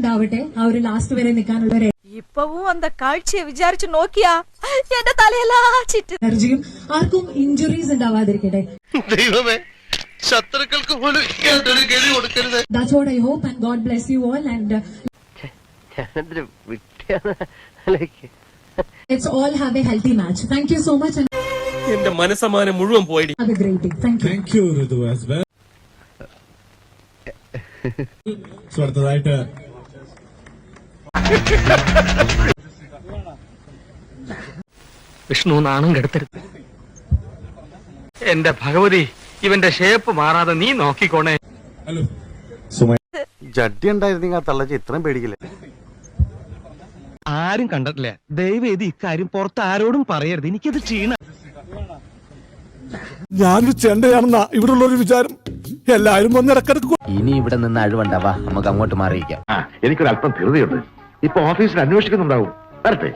ഉണ്ടാവട്ടെ. ആ ഒരു ലാസ്റ്റ് വരെ നിൽക്കാനുള്ള ഇപ്പവും അന്ത കാഴ്ചയെ വിചാരിച്ചു നോക്കിയാ എന്റെ തലയെല്ലാം ചിറ്റ് എനർജിയും ആർക്കും ഇഞ്ചുറീസ് ഉണ്ടാവാതിരിക്കട്ടെ. ദൈവമേ, ശത്രുക്കൾക്ക് പോലും ഗതി കൊടുക്കരുത്. That's what I hope and God bless you all and let's all have a healthy match. Thank you so much and എന്റെ മനസ്സമാനം മുഴുവൻ പോയി. have a great day. Thank you. Thank you, Ritu, as well. So, അടുത്തതായിട്ട് വിഷ്ണു നാണം കെടുത്തരുത്. എന്റെ ഭഗവതി, ഇവന്റെ shape മാറാതെ നീ നോക്കിക്കോണേ. Hello Suma ജഡ്ഡി ഉണ്ടായിരുന്നെങ്കിൽ ആ തള്ളച്ച് ഇത്രയും പേടിക്കില്ലേ. ആരും കണ്ടിട്ടില്ല. ദയവ് ചെയ്ത് ഇക്കാര്യം പുറത്ത് ആരോടും പറയരുത്. എനിക്കത് ക്ഷീണ. ഞാനൊരു ചെണ്ടയാണെന്നാ ഇവിടെ ഉള്ളൊരു വിചാരം. എല്ലാരും വന്ന് ഇടക്കിടക്ക് ഇനി ഇവിടെ നിന്ന് അഴിവണ്ടാവാ, നമുക്ക് അങ്ങോട്ട് മാറിയിക്കാം. എനിക്കൊരല്പം ധൃതിയുണ്ട്. ഇപ്പൊ ഓഫീസിൽ അന്വേഷിക്കുന്നുണ്ടാവും. വരട്ടെ.